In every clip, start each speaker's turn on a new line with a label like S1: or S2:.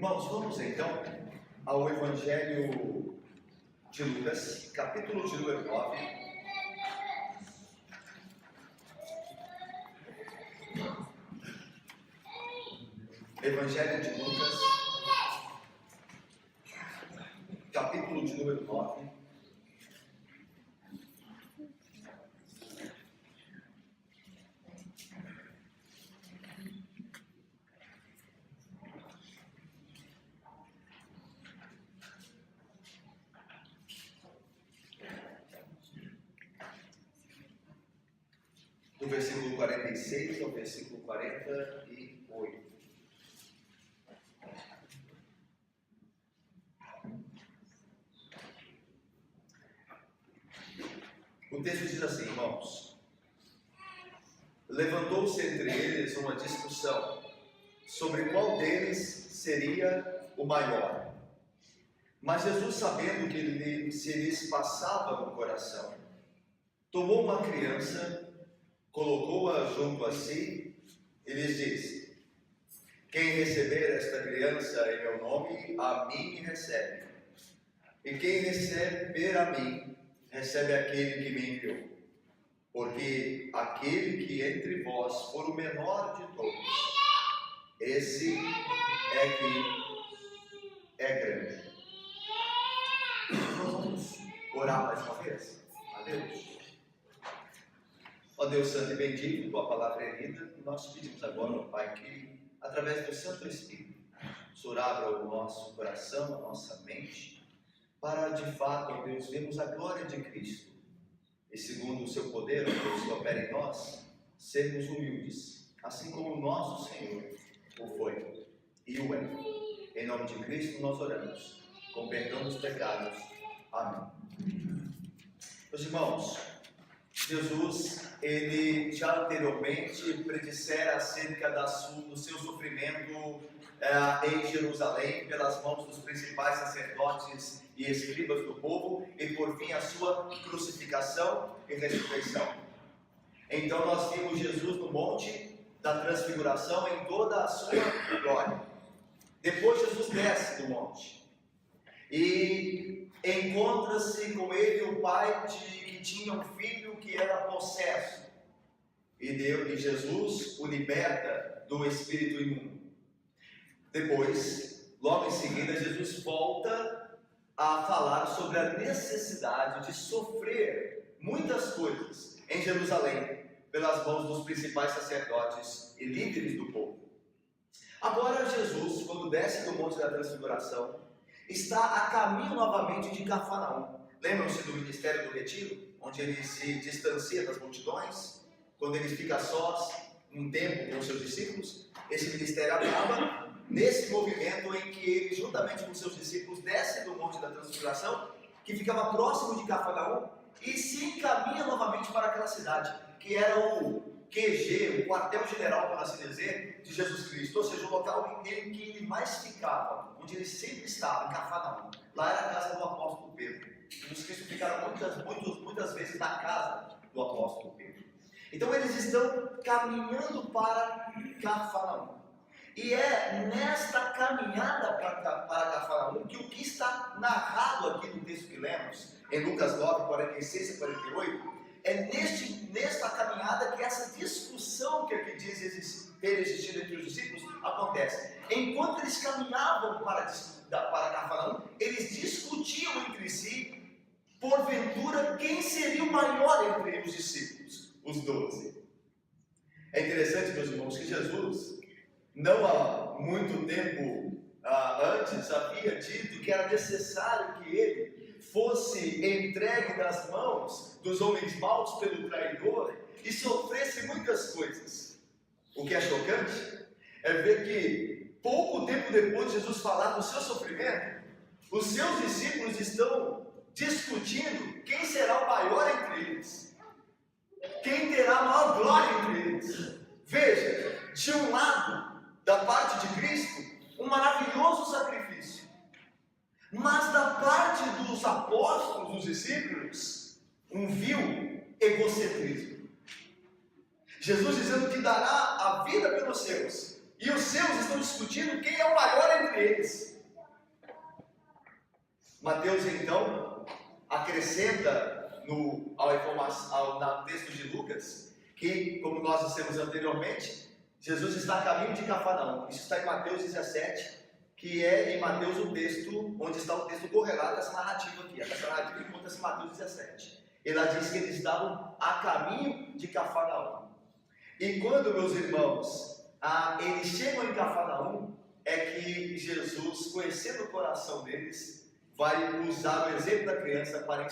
S1: Irmãos, vamos então ao Evangelho de Lucas, capítulo de número 9. Evangelho de Lucas, capítulo de número 9. Do versículo 46 ao versículo 48. O texto diz assim, irmãos: levantou-se entre eles uma discussão sobre qual deles seria o maior. Mas Jesus, sabendo que se lhes passava no coração, tomou uma criança, colocou-a junto a si e lhes disse: quem receber esta criança em meu nome, a mim me recebe. E quem receber a mim, recebe aquele que me enviou. Porque aquele que entre vós for o menor de todos, esse é que é grande. Vamos orar mais uma vez a Deus. Ó Deus Santo e bendito, tua palavra é lida, nós pedimos agora, ó Pai, que através do Santo Espírito, o Senhor abra o nosso coração, a nossa mente, para de fato, ó Deus, vermos a glória de Cristo e segundo o seu poder, ó Deus, que opera em nós, sermos humildes, assim como o nosso Senhor o foi e o é. Em nome de Cristo nós oramos, com perdão dos pecados. Amém. Meus irmãos, Jesus, ele já anteriormente predissera acerca do seu sofrimento em Jerusalém, pelas mãos dos principais sacerdotes e escribas do povo, e por fim a sua crucificação e ressurreição. Então nós vimos Jesus no monte da transfiguração em toda a sua glória. Depois Jesus desce do monte e encontra-se com ele o pai que tinha um filho que era possesso, e Jesus o liberta do espírito imundo. Depois, logo em seguida, Jesus volta a falar sobre a necessidade de sofrer muitas coisas em Jerusalém pelas mãos dos principais sacerdotes e líderes do povo. Agora Jesus, quando desce do Monte da Transfiguração, está a caminho novamente de Cafarnaum. Lembram-se do ministério do retiro, onde ele se distancia das multidões, quando ele fica sós um tempo com os seus discípulos? Esse ministério acaba nesse movimento em que ele, juntamente com seus discípulos, desce do Monte da Transfiguração, que ficava próximo de Cafarnaum, e se encaminha novamente para aquela cidade, que era o QG, o quartel-general, por assim dizer, de Jesus Cristo, ou seja, o local em que ele mais ficava, onde ele sempre estava, em Cafarnaum. Lá era a casa do apóstolo Pedro. Jesus Cristo ficaram muitas vezes na casa do apóstolo Pedro. Então eles estão caminhando para Cafarnaum. E é nesta caminhada para Cafarnaum que o que está narrado aqui no texto que lemos, em Lucas 9, 46 e 48, é nesta caminhada que essa discussão que aqui diz ter existido entre os discípulos acontece. Enquanto eles caminhavam para Cafarnaum, eles discutiam entre si, porventura, quem seria o maior entre os discípulos, os 12. É interessante, meus irmãos, que Jesus, não há muito tempo antes, havia dito que era necessário que ele fosse entregue nas mãos dos homens maus pelo traidor e sofresse muitas coisas. O que é chocante é ver que pouco tempo depois de Jesus falar do seu sofrimento, os seus discípulos estão discutindo quem será o maior entre eles, quem terá a maior glória entre eles. Veja, de um lado, da parte de Cristo, um maravilhoso sacrifício, mas da parte dos apóstolos, dos discípulos, um vil egocentrismo. Jesus dizendo que dará a vida pelos seus, e os seus estão discutindo quem é o maior entre eles. Mateus, então, acrescenta no texto de Lucas, que, como nós dissemos anteriormente, Jesus está a caminho de Cafarnaum. Isso está em Mateus 17, que é em Mateus o texto, onde está o texto correlato a essa narrativa aqui. Essa narrativa encontra-se em Mateus 17. Ela diz que eles estavam a caminho de Cafarnaum. E quando, meus irmãos, eles chegam em Cafarnaum, é que Jesus, conhecendo o coração deles, vai usar o exemplo da criança para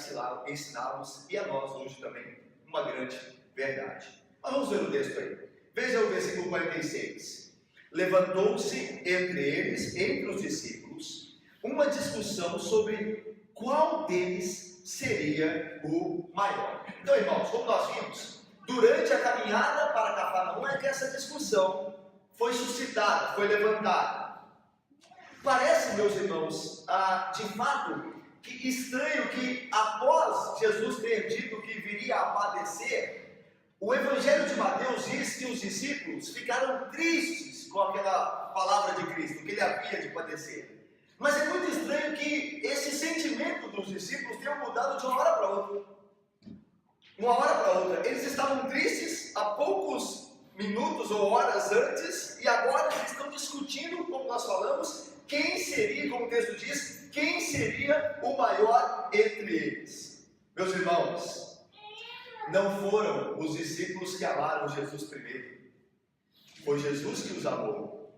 S1: ensiná-los, e a nós hoje também, uma grande verdade. Mas vamos ver o texto aí. Veja o versículo 46. Levantou-se entre eles, entre os discípulos, uma discussão sobre qual deles seria o maior. Então, irmãos, como nós vimos, durante a caminhada para Cafarnaum é que essa discussão foi suscitada, foi levantada. Parece, meus irmãos, de fato, que estranho que após Jesus ter dito que viria a padecer, o Evangelho de Mateus diz que os discípulos ficaram tristes com aquela palavra de Cristo, que ele havia de padecer. Mas é muito estranho que esse sentimento dos discípulos tenha mudado de uma hora para outra. Uma hora para outra. Eles estavam tristes há poucos minutos ou horas antes, e agora eles estão discutindo, como nós falamos, quem seria, como o texto diz, quem seria o maior entre eles. Meus irmãos, não foram os discípulos que amaram Jesus primeiro, foi Jesus que os amou.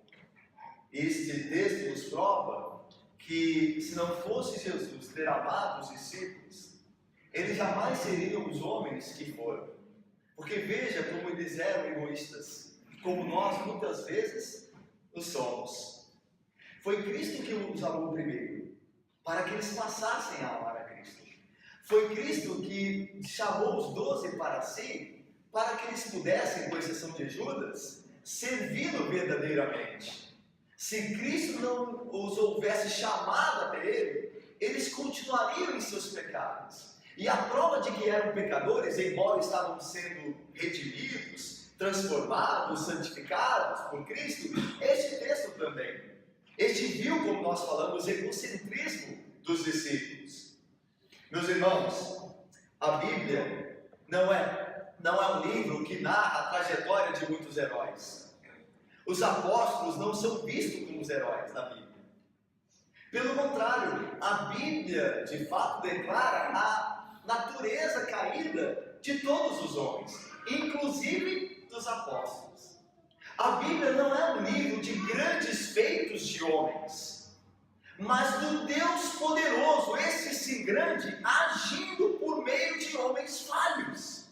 S1: Este texto nos prova que, se não fosse Jesus ter amado os discípulos, eles jamais seriam os homens que foram. Porque veja como eles eram egoístas, como nós muitas vezes o somos. Foi Cristo que os amou primeiro, para que eles passassem a amar a Cristo. Foi Cristo que chamou os 12 para si, para que eles pudessem, com exceção de Judas, servi-lo verdadeiramente. Se Cristo não os houvesse chamado até Ele, eles continuariam em seus pecados. E a prova de que eram pecadores, embora estavam sendo redimidos, transformados, santificados por Cristo, este texto também. Este viu, como nós falamos, o egocentrismo dos discípulos. Meus irmãos, a Bíblia não é um livro que narra a trajetória de muitos heróis. Os apóstolos não são vistos como os heróis da Bíblia. Pelo contrário, a Bíblia, de fato, declara a natureza caída de todos os homens, inclusive dos apóstolos. A Bíblia não é um livro de grandes feitos de homens, mas do Deus poderoso, esse sim grande, agindo por meio de homens falhos,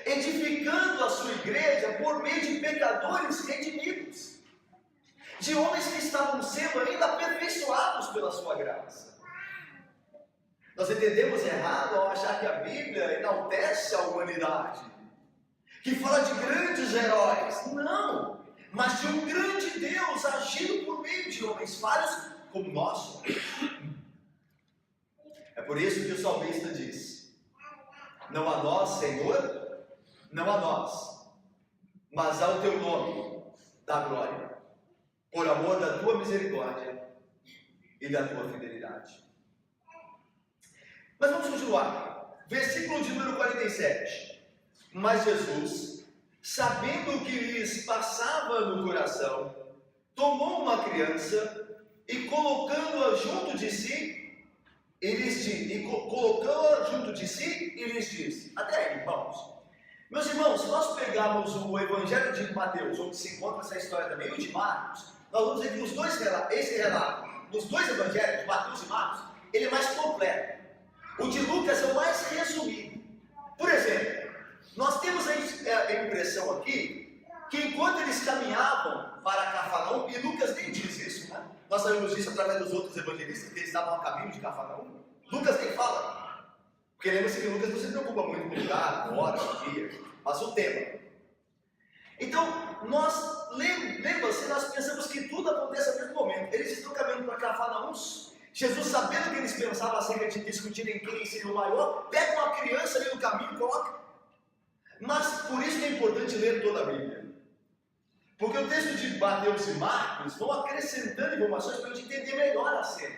S1: edificando a sua igreja por meio de pecadores redimidos, de homens que estavam sendo ainda aperfeiçoados pela sua graça. Nós entendemos errado ao achar que a Bíblia enaltece a humanidade, que fala de grandes heróis. Não, mas de um grande Deus agindo por meio de homens falhos como nós somos. É por isso que o salmista diz: não a nós, Senhor, não a nós, mas ao teu nome dá glória, por amor da tua misericórdia e da tua fidelidade. Mas vamos continuar. Versículo de número 47. Mas Jesus, sabendo o que lhes passava no coração, tomou uma criança e colocando-a junto de si, lhes disse, até aí, irmãos. Meus irmãos, se nós pegarmos o Evangelho de Mateus, onde se encontra essa história também, e o de Marcos, nós vamos ver que esse relato, dos dois evangelhos, Mateus e Marcos, ele é mais completo. O de Lucas é o mais resumido. Por exemplo, nós temos a impressão aqui que enquanto eles caminhavam para Cafarnaum, e Lucas nem diz isso, né? Nós sabemos disso através dos outros evangelistas, que eles estavam a caminho de Cafarnaum. Lucas nem fala. Porque lembra-se que Lucas não se preocupa muito com o lugar, com hora, com dia, mas o tema. Então, nós pensamos que tudo acontece ao mesmo momento. Eles estão caminhando para Cafarnaum. Jesus, sabendo que eles pensavam acerca de discutirem quem seria o maior, pega uma criança ali no caminho e coloca. Mas por isso que é importante ler toda a Bíblia. Porque o texto de Mateus e Marcos vão acrescentando informações para a gente entender melhor a cena.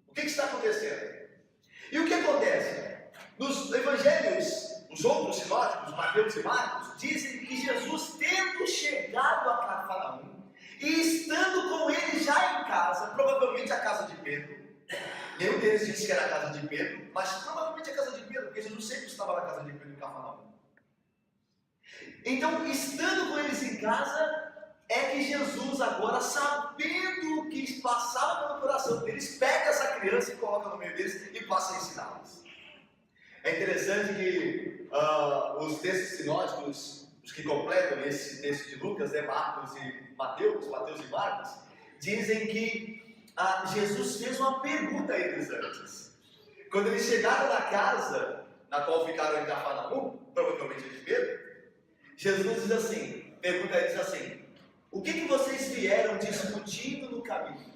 S1: O que está acontecendo? E o que acontece? Nos evangelhos, os outros sinóticos, Mateus e Marcos, dizem que Jesus, tendo chegado a Cafarnaum e estando com ele já em casa, provavelmente a casa de Pedro, nenhum deles disse que era a casa de Pedro, mas provavelmente a casa de Pedro, porque Jesus sempre estava na casa de Pedro em Cafarnaum. Então, estando com eles em casa, é que Jesus agora, sabendo o que passava no coração deles, pega essa criança e coloca no meio deles e passa a ensiná-los. É interessante que os textos sinóticos, os que completam esse texto de Lucas, Marcos e Mateus e Marcos, dizem que Jesus fez uma pergunta a eles antes. Quando eles chegaram na casa na qual ficaram em Cafarnaum, provavelmente de Pedro, Jesus pergunta a eles assim: o que vocês vieram discutindo no caminho?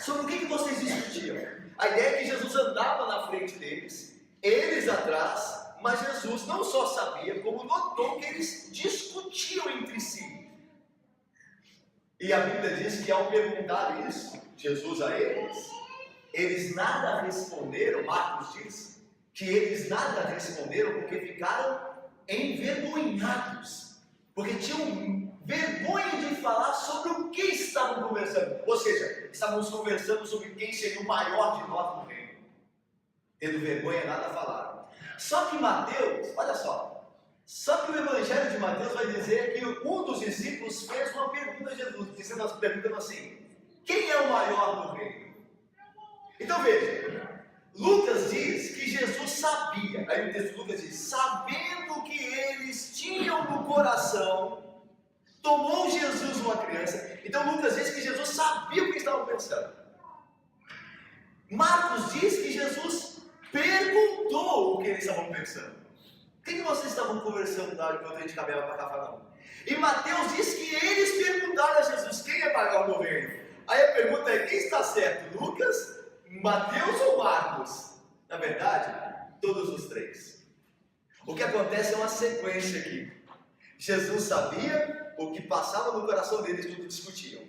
S1: Sobre o que vocês discutiam? A ideia é que Jesus andava na frente deles, eles atrás, mas Jesus não só sabia, como notou que eles discutiam entre si. E a Bíblia diz que ao perguntar isso, Jesus a eles nada responderam. Marcos diz que eles nada responderam porque ficaram envergonhados, porque tinham vergonha de falar sobre o que estavam conversando. Ou seja, estávamos conversando sobre quem seria o maior de nós no reino. Tendo vergonha, nada falaram. Só que Mateus, olha só, só que o Evangelho de Mateus vai dizer que um dos discípulos fez uma pergunta a Jesus, perguntando assim: quem é o maior do reino? Então veja, Lucas diz que Jesus sabia, aí o texto de Lucas diz, sabendo que eles tinham no coração, tomou Jesus uma criança. Então Lucas diz que Jesus sabia o que estavam pensando. Marcos diz que Jesus perguntou o que eles estavam pensando. O que vocês estavam conversando na hora que a gente caminhava para Cafarnaum? E Mateus diz que eles perguntaram a Jesus: quem é maior no reino? Aí a pergunta é: quem está certo? Lucas, Mateus ou Marcos? Na verdade, todos os três. O que acontece é uma sequência aqui. Jesus sabia o que passava no coração deles, tudo discutiam.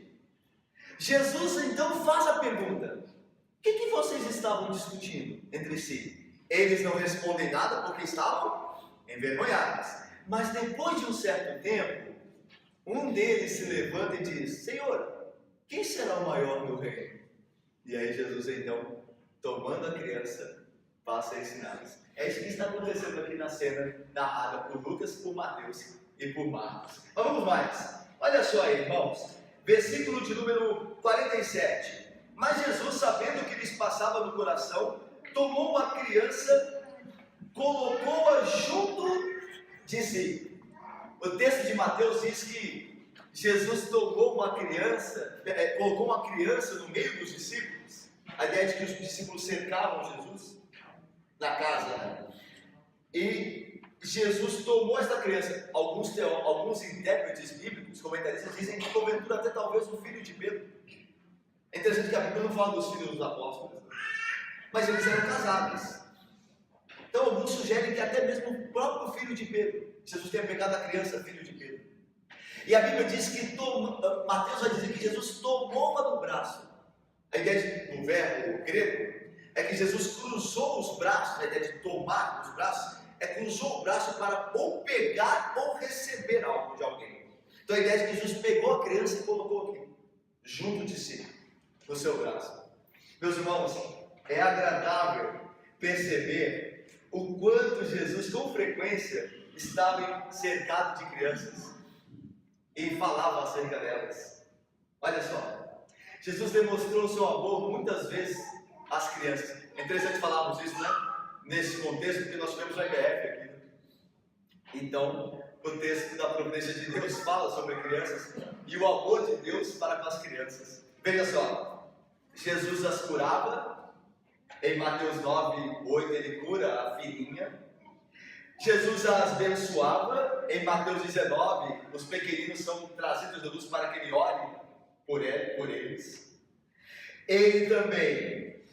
S1: Jesus então faz a pergunta: o que vocês estavam discutindo entre si? Eles não respondem nada porque estavam envergonhados. Mas depois de um certo tempo, um deles se levanta e diz: Senhor, quem será o maior no reino? E aí Jesus então, tomando a criança, passa a ensiná-los. É isso que está acontecendo aqui na cena narrada por Lucas, por Mateus e por Marcos. Mas vamos mais. Olha só aí, irmãos. Versículo de número 47. Mas Jesus, sabendo o que lhes passava no coração, tomou uma criança, colocou-a junto de si. O texto de Mateus diz que Jesus tomou uma criança, colocou uma criança no meio dos discípulos. A ideia é de que os discípulos cercavam Jesus na casa, né? E Jesus tomou esta criança. Alguns intérpretes bíblicos, comentaristas, dizem que porventura até talvez o filho de Pedro. É interessante que a Bíblia não fala dos filhos dos apóstolos, mas eles eram casados. Então alguns sugerem que até mesmo o próprio filho de Pedro, Jesus tenha pegado a criança, filho de Pedro. E a Bíblia diz que Mateus vai dizer que Jesus tomou-a no braço. A ideia do verbo grego é que Jesus cruzou os braços. A ideia de tomar os braços cruzou o braço para ou pegar ou receber algo de alguém. Então a ideia é que Jesus pegou a criança e colocou aqui, junto de si, no seu braço. Meus irmãos, é agradável perceber o quanto Jesus, com frequência, estava cercado de crianças e falava acerca delas. Olha só, Jesus demonstrou o seu amor muitas vezes às crianças. É interessante falarmos isso, né? Nesse contexto, porque nós tivemos o IBF aqui. Então, o texto da providência de Deus fala sobre crianças e o amor de Deus para com as crianças. Veja só, Jesus as curava. Em Mateus 9, 8, ele cura a filhinha. Jesus as abençoava. Em Mateus 19, os pequeninos são trazidos a Jesus para que ele ore por eles. Ele também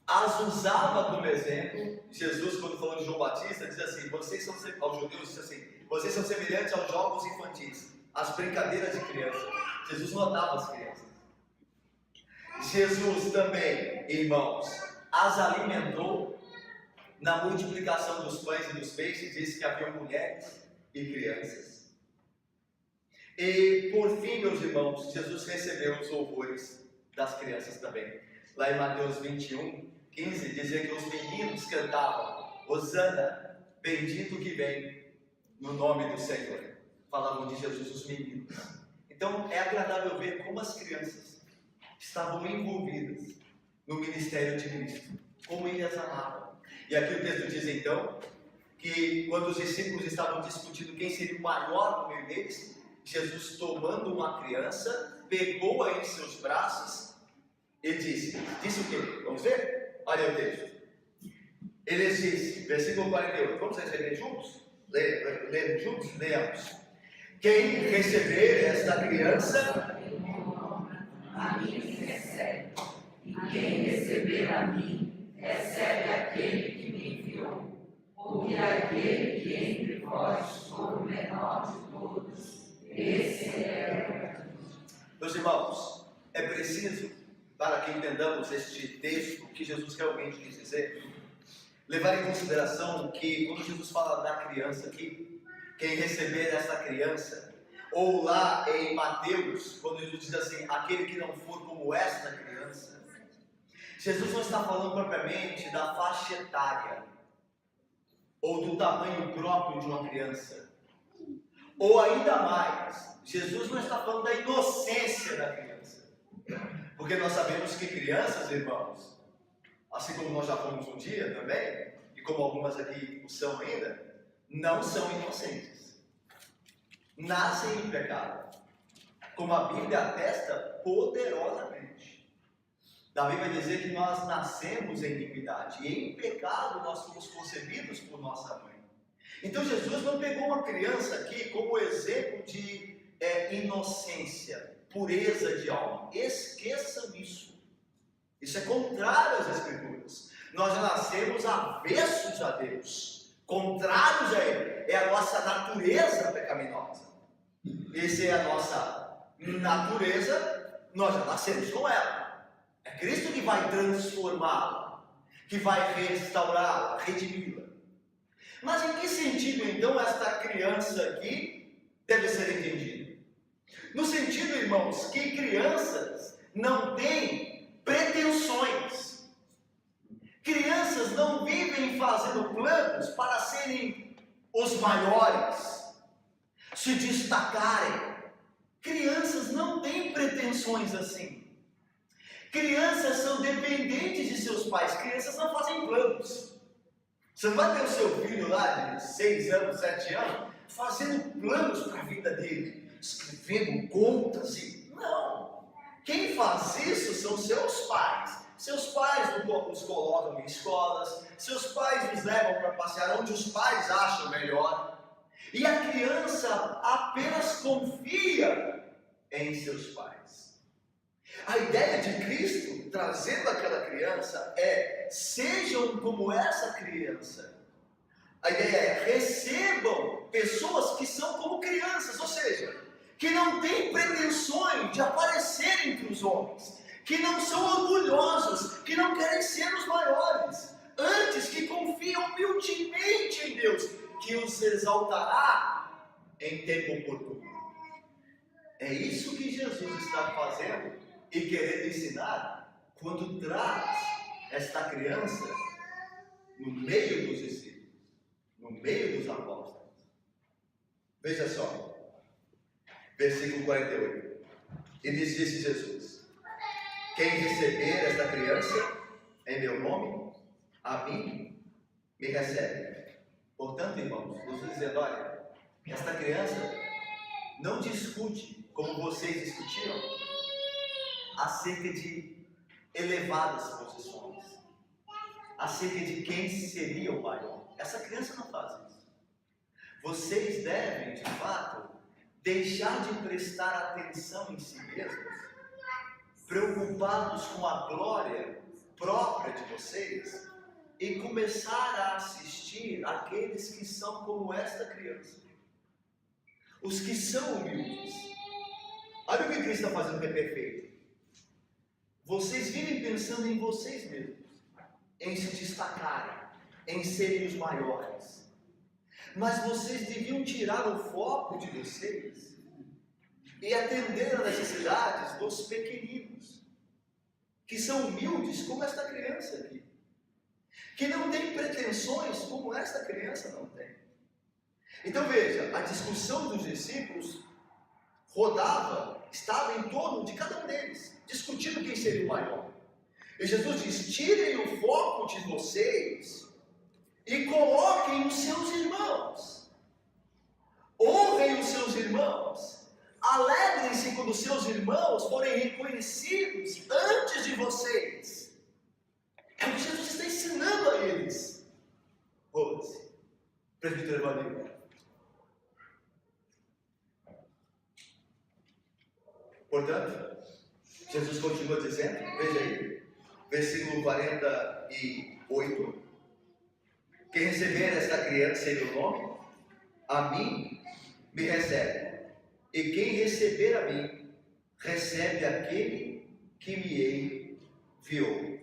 S1: as usava como exemplo. Jesus, quando falou de João Batista, diz assim: vocês são, aos judeus, diz assim: vocês são semelhantes aos jogos infantis. as brincadeiras de criança. Jesus notava as crianças. Jesus também, irmãos, as alimentou. Na multiplicação dos pães e dos peixes, diz que havia mulheres e crianças. E por fim, meus irmãos, Jesus recebeu os louvores das crianças também. Lá em Mateus 21, 15, dizia que os meninos cantavam: Hosana, bendito que vem no nome do Senhor. Falavam de Jesus os meninos. Então é agradável ver como as crianças estavam envolvidas no ministério de Cristo, como ele as amava. E aqui o texto diz então que quando os discípulos estavam discutindo quem seria o maior no meio deles, Jesus, tomando uma criança, pegou-a em seus braços e disse o quê? Vamos ver? Olha o texto. Ele disse, versículo 48, vamos receber juntos? Lemos juntos? Leamos. Quem receber esta criança,
S2: a mim recebe, e quem receber a mim, recebe aquele que me enviou. Porque aquele que entre vós for o menor de todos, esse é o...
S1: Meus irmãos, é preciso, para que entendamos este texto, o que Jesus realmente quis dizer, levar em consideração que quando Jesus fala da criança aqui, quem receber essa criança, ou lá em Mateus, quando Jesus diz assim, aquele que não for como esta criança, Jesus não está falando propriamente da faixa etária, ou do tamanho próprio de uma criança, ou ainda mais, Jesus não está falando da inocência da criança, porque nós sabemos que crianças, irmãos, assim como nós já fomos um dia também, e como algumas aqui o são ainda, não são inocentes. Nascem em pecado, como a Bíblia atesta poderosamente. Davi vai dizer que nós nascemos em iniquidade, e em pecado nós fomos concebidos por nossa mãe. Então Jesus não pegou uma criança aqui como exemplo de inocência, pureza de alma. Esqueçam isso. Isso é contrário às Escrituras. Nós já nascemos avessos a Deus, contrários a Ele. É a nossa natureza pecaminosa. Essa é a nossa natureza, nós já nascemos com ela. É Cristo que vai transformá-la, que vai restaurá-la, redimi-la. Mas em que sentido então esta criança aqui deve ser entendida? No sentido, irmãos, que crianças não têm pretensões. Crianças não vivem fazendo planos para serem os maiores, se destacarem. Crianças não têm pretensões assim. Crianças são dependentes de seus pais. Crianças não fazem planos. Você não vai ter o seu filho lá de 6 anos, 7 anos, fazendo planos para a vida dele, escrevendo contas e... Não! Quem faz isso são seus pais. Seus pais os colocam em escolas, seus pais os levam para passear onde os pais acham melhor. E a criança apenas confia em seus pais. A ideia de Cristo, trazendo aquela criança, sejam como essa criança. A ideia é, recebam pessoas que são como crianças, ou seja, que não têm pretensões de aparecer entre os homens, que não são orgulhosos, que não querem ser os maiores, antes que confiam humildemente em Deus, que os exaltará em tempo oportuno. É isso que Jesus está fazendo e querendo ensinar quando traz esta criança no meio dos discípulos, no meio dos apóstolos. Veja só, versículo 48. E disse Jesus: quem receber esta criança em meu nome, a mim me recebe. Portanto, irmãos, Jesus dizendo, olha, esta criança não discute como vocês discutiam acerca de elevadas posições, acerca de quem seria o maior. Essa criança não faz isso. Vocês devem, de fato, deixar de prestar atenção em si mesmos, preocupados com a glória própria de vocês, e começar a assistir aqueles que são como esta criança. os que são humildes. Olha o que Cristo está fazendo que é perfeito. Vocês vivem pensando em vocês mesmos, em se destacarem, em serem os maiores. Mas vocês deviam tirar o foco de vocês e atender às necessidades dos pequeninos, que são humildes como esta criança aqui, que não tem pretensões como esta criança não tem. Então veja, a discussão dos discípulos estava em torno de cada um deles, discutindo quem seria o maior. E Jesus diz: tirem o foco de vocês e coloquem os seus irmãos. Honrem os seus irmãos. Alegrem-se quando os seus irmãos forem reconhecidos antes de vocês. É o que Jesus está ensinando a eles. Rose, presbítero Evangelho. Portanto, Jesus continua dizendo, veja aí, versículo 48. Quem receber esta criança em meu nome, a mim me recebe. E quem receber a mim, recebe aquele que me enviou.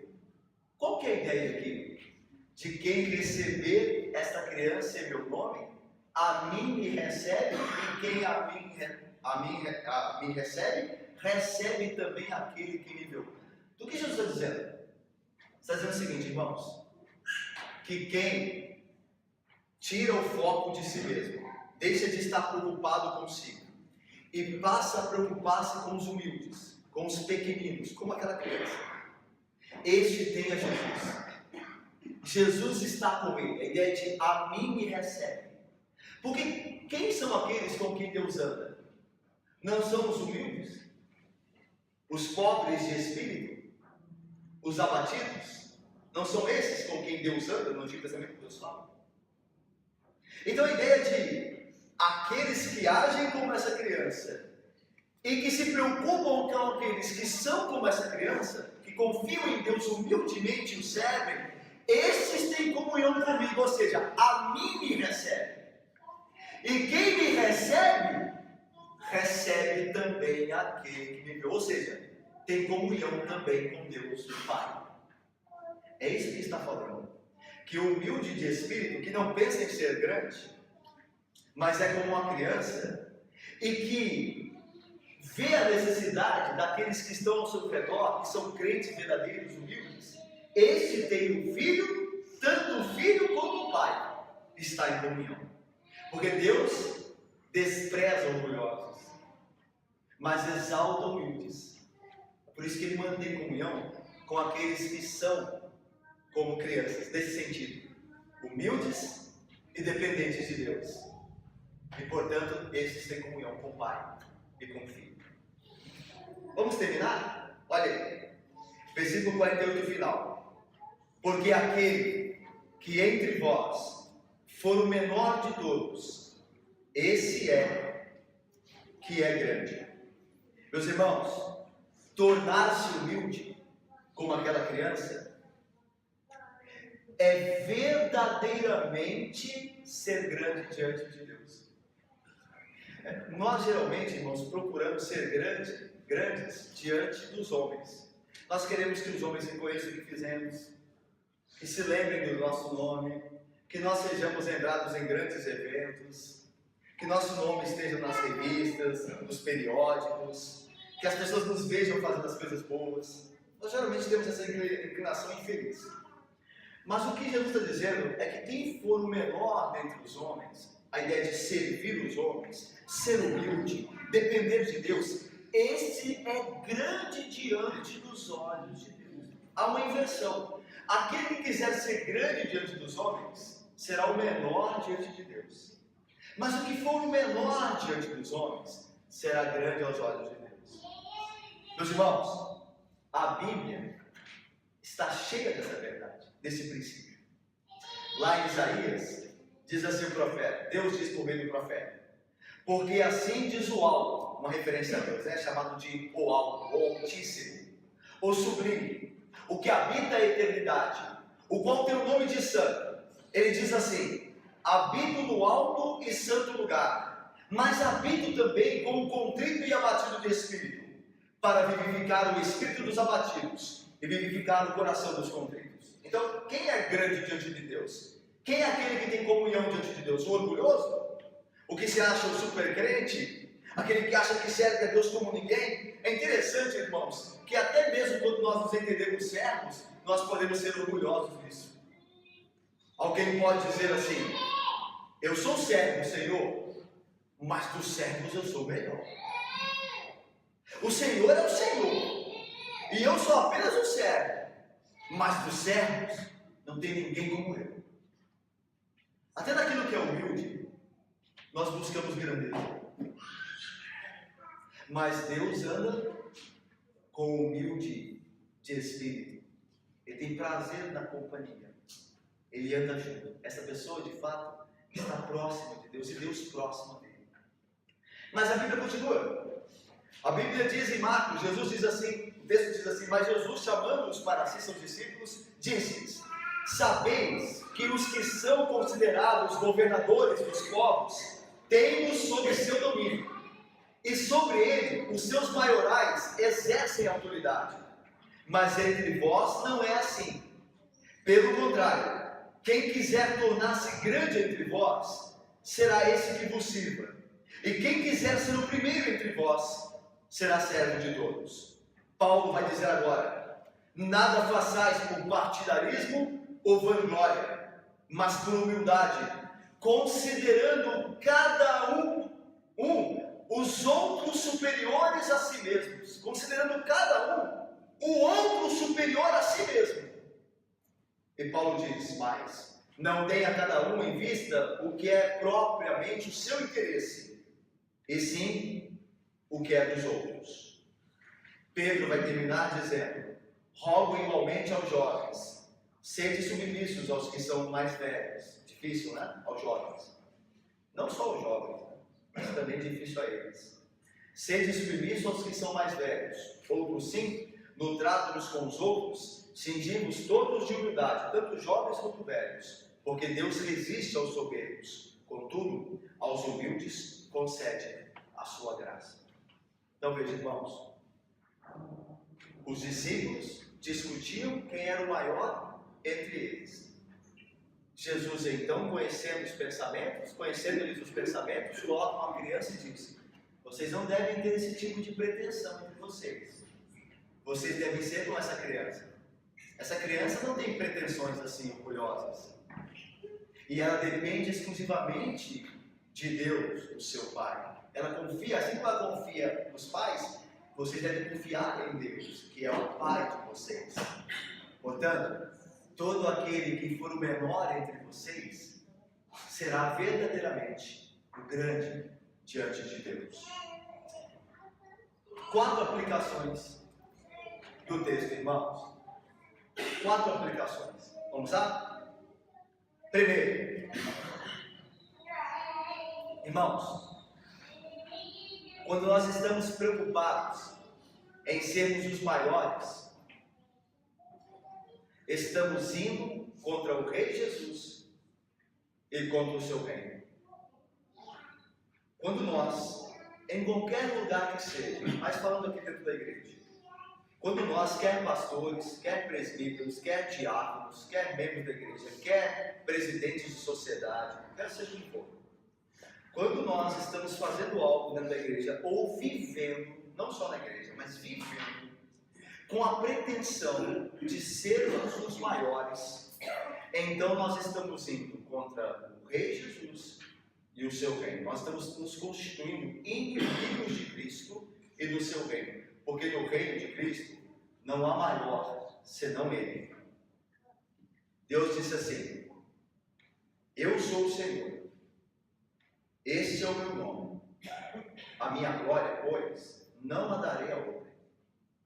S1: Qual que é a ideia aqui? De quem receber esta criança em meu nome, a mim me recebe, e quem a mim recebe, recebe também aquele que me enviou. Do que Jesus está dizendo? Está dizendo o seguinte, irmãos, que quem tira o foco de si mesmo, deixa de estar preocupado consigo e passa a preocupar-se com os humildes, com os pequeninos, como aquela criança, este tem a Jesus. Jesus está com ele. A ideia de a mim me recebe. Porque quem são aqueles com quem Deus anda? Não são os humildes? Os pobres de espírito? Os abatidos? Não são esses com quem Deus anda no Antigo Testamento que Deus fala? Então a ideia de aqueles que agem como essa criança e que se preocupam com aqueles que são como essa criança, que confiam em Deus humildemente e o servem, esses têm comunhão comigo, ou seja, a mim me recebe. E quem me recebe, recebe também aquele que me enviou, ou seja, tem comunhão também com Deus o Pai. É isso que está falando. Que o humilde de espírito, que não pensa em ser grande, mas é como uma criança, e que vê a necessidade daqueles que estão ao seu redor, que são crentes verdadeiros, humildes, este tem o filho, tanto o filho como o pai está em comunhão. Porque Deus despreza orgulhosos, mas exalta humildes. Por isso que Ele mantém comunhão com aqueles que são como crianças, nesse sentido, humildes e dependentes de Deus. E portanto, esses têm comunhão com o Pai e com o Filho. Vamos terminar? Olha aí, versículo 48 final. Porque aquele que entre vós for o menor de todos, esse é que é grande. Meus irmãos, tornar-se humilde como aquela criança é verdadeiramente ser grande diante de Deus. Nós geralmente, irmãos, procuramos ser grandes diante dos homens. Nós queremos que os homens reconheçam o que fizemos, que se lembrem do nosso nome, que nós sejamos lembrados em grandes eventos, que nosso nome esteja nas revistas, nos periódicos, que as pessoas nos vejam fazendo as coisas boas. Nós geralmente temos essa inclinação infeliz. Mas o que Jesus está dizendo é que quem for o menor dentre os homens, a ideia de servir os homens, ser humilde, depender de Deus, esse é grande diante dos olhos de Deus. Há uma inversão. Aquele que quiser ser grande diante dos homens, será o menor diante de Deus. Mas o que for o menor diante dos homens, será grande aos olhos de Deus. Meus irmãos, a Bíblia está cheia dessa verdade, desse princípio. Lá em Isaías, diz assim o profeta, Deus diz por meio do profeta, porque assim diz o alto, uma referência a Deus, chamado de o alto, o altíssimo, o sublime, o que habita a eternidade, o qual tem o nome de santo. Ele diz assim: habito no alto e santo lugar, mas habito também com o contrito e abatido de espírito, para vivificar o espírito dos abatidos e vivificar o coração dos contritos. Então, quem é grande diante de Deus? Quem é aquele que tem comunhão diante de Deus? O orgulhoso? O que se acha o super crente? Aquele que acha que serve a Deus como ninguém? É interessante, irmãos, que até mesmo quando nós nos entendemos servos, nós podemos ser orgulhosos disso. Alguém pode dizer assim: eu sou servo, Senhor, mas dos servos eu sou melhor. O Senhor é o Senhor, e eu sou apenas um servo, mas dos servos não tem ninguém como eu. Até naquilo que é humilde, nós buscamos grandeza. Mas Deus anda com o humilde de espírito. Ele tem prazer na companhia. Ele anda junto. Essa pessoa, de fato, está próxima de Deus e Deus próximo dele. Mas a Bíblia continua. A Bíblia diz em Marcos, Jesus diz assim, o texto diz assim: mas Jesus, chamando-os para si, seus discípulos, disse-lhes: sabeis que os que são considerados governadores dos povos têm-os sob seu domínio, e sobre ele os seus maiorais exercem autoridade. Mas entre vós não é assim. Pelo contrário, quem quiser tornar-se grande entre vós, será esse que vos sirva. E quem quiser ser o primeiro entre vós, será servo de todos. Paulo vai dizer agora: nada façais por partidarismo ou vanglória, mas por humildade, considerando cada um os outros superiores a si mesmos, considerando cada um o outro superior a si mesmo. E Paulo diz mais: não tenha cada um em vista o que é propriamente o seu interesse, e sim o que é dos outros. Pedro vai terminar dizendo: rogo igualmente aos jovens, sede submissos aos que são mais velhos. Difícil, né? Aos jovens. Não só aos jovens, né? Mas também difícil a eles. Sede submissos aos que são mais velhos. Outros sim, no trato uns com os outros, cingimos todos de humildade, tanto jovens quanto velhos, porque Deus resiste aos soberbos, contudo, aos humildes concede a sua graça. Então veja, irmãos, os discípulos discutiam quem era o maior entre eles. Jesus, então, conhecendo-lhes os pensamentos, coloca uma criança e diz: vocês não devem ter esse tipo de pretensão entre vocês. Vocês devem ser como essa criança. Essa criança não tem pretensões assim orgulhosas. E ela depende exclusivamente de Deus, o seu Pai. Ela confia, assim como ela confia nos pais, vocês devem confiar em Deus, que é o Pai de vocês. Portanto, todo aquele que for o menor entre vocês será verdadeiramente o grande diante de Deus. 4 aplicações do texto, irmãos. 4 aplicações. Vamos lá? Primeiro, irmãos, quando nós estamos preocupados em sermos os maiores, estamos indo contra o Rei Jesus e contra o seu reino. Quando nós, em qualquer lugar que seja, mas falando aqui dentro da igreja, quando nós, quer pastores, quer presbíteros, quer diáconos, quer membros da igreja, quer presidentes de sociedade, quer seja o que for, quando nós estamos fazendo algo dentro da igreja, ou vivendo, não só na igreja, mas vivendo, com a pretensão de sermos os maiores, então nós estamos indo contra o Rei Jesus e o seu reino. Nós estamos nos constituindo inimigos de Cristo e do seu reino, porque no reino de Cristo não há maior senão Ele. Deus disse assim: eu sou o Senhor, este é o meu nome, a minha glória, pois, não a darei a outra,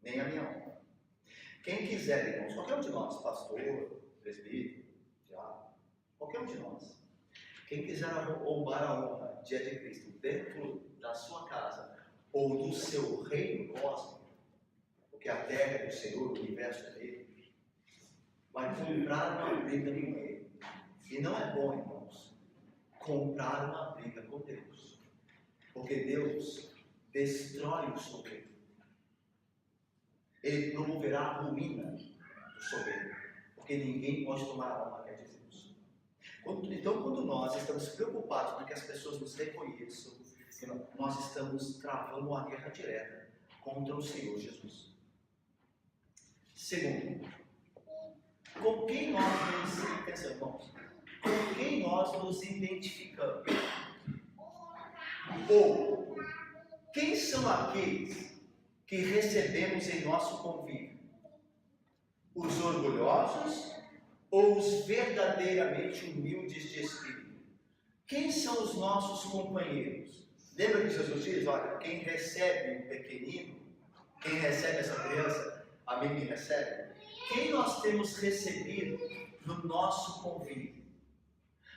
S1: nem a minha honra. Quem quiser, irmãos, qualquer um de nós, pastor, presbítero, diácono, qualquer um de nós, quem quiser roubar a honra de Cristo dentro da sua casa ou do seu reino cósmico, porque a terra é do Senhor, o universo é dele, vai comprar uma briga com ele. E não é bom, irmãos, comprar uma briga com Deus. Porque Deus destrói o soberbo. Ele promoverá a ruína do soberbo. Porque ninguém pode tomar a alma que é de Deus. Então, quando nós estamos preocupados para que as pessoas nos reconheçam, nós estamos travando uma guerra direta contra o Senhor Jesus. Segundo, com quem nós nos identificamos? Ou, quem são aqueles que recebemos em nosso convívio? Os orgulhosos ou os verdadeiramente humildes de espírito? Quem são os nossos companheiros? Lembra que Jesus diz, olha, quem recebe um pequenino, quem recebe essa criança, a mim me recebe. Quem nós temos recebido no nosso convívio?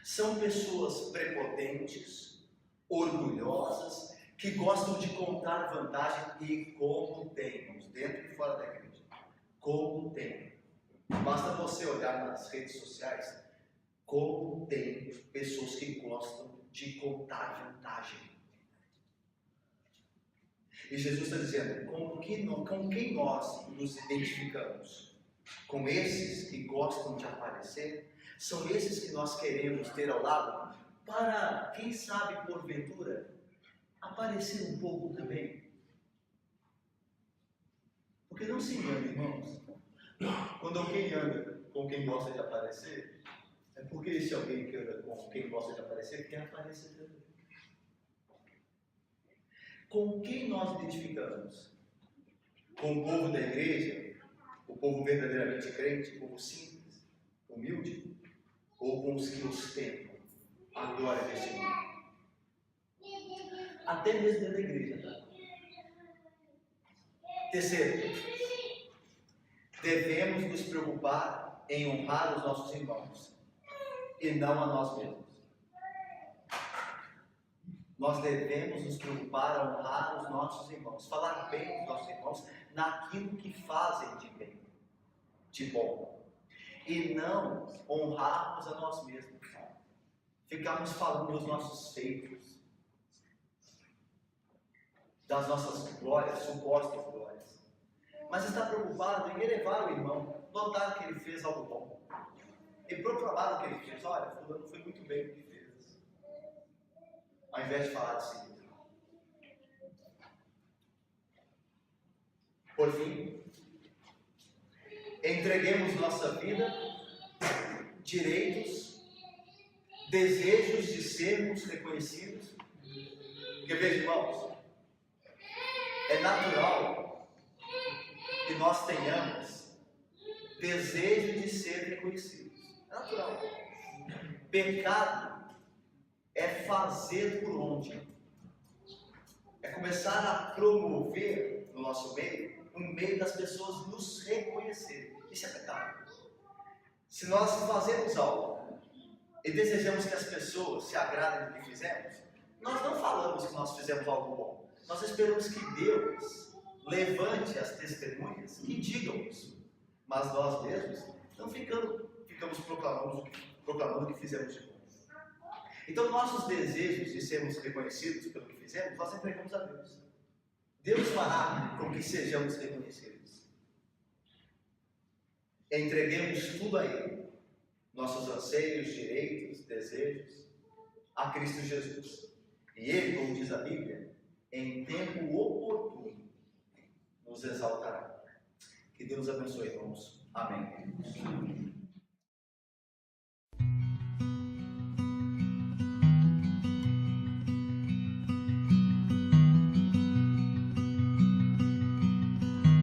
S1: São pessoas prepotentes, orgulhosas, que gostam de contar vantagem e como tem, dentro e fora da igreja. Como tem. Basta você olhar nas redes sociais, como tem pessoas que gostam de contar vantagem. E Jesus está dizendo, com quem nós nos identificamos? Com esses que gostam de aparecer? São esses que nós queremos ter ao lado para, quem sabe, porventura, aparecer um pouco também? Porque não se engane, irmãos. Quando alguém anda com quem gosta de aparecer, é porque esse alguém que anda com quem gosta de aparecer quer aparecer também. Com quem nós identificamos? Com o povo da igreja, o povo verdadeiramente crente, o povo simples, humilde, ou com os que ostentam a glória deste mundo? Até mesmo dentro da igreja, tá? Terceiro, devemos nos preocupar em honrar os nossos irmãos e não a nós mesmos. Nós devemos nos preocupar em honrar os nossos irmãos, falar bem dos nossos irmãos naquilo que fazem de bem, de bom, e não honrarmos a nós mesmos, ficarmos falando dos nossos feitos, das nossas glórias, supostas glórias, mas está preocupado em elevar o irmão, notar que ele fez algo bom, e proclamar o que ele fez. Olha, fulano foi muito bem no que fez, ao invés de falar de si mesmo. Por fim, entreguemos nossa vida, direitos, desejos de sermos reconhecidos. Porque veja, irmãos, é natural que nós tenhamos desejo de ser reconhecidos. É natural. Pecado é fazer por onde? É começar a promover no nosso meio, um meio das pessoas nos reconhecerem. Isso é pecado. Se nós fazemos algo e desejamos que as pessoas se agradem do que fizemos, nós não falamos que nós fizemos algo bom. Nós esperamos que Deus levante as testemunhas que digam isso. Mas nós mesmos não ficamos proclamando o que fizemos de bom. Então, nossos desejos de sermos reconhecidos pelo que fizemos, nós entregamos a Deus. Deus fará com que sejamos reconhecidos. Entreguemos tudo a Ele, nossos anseios, direitos, desejos, a Cristo Jesus. E Ele, como diz a Bíblia, em tempo oportuno, nos exaltará. Que Deus abençoe, irmãos. Amém.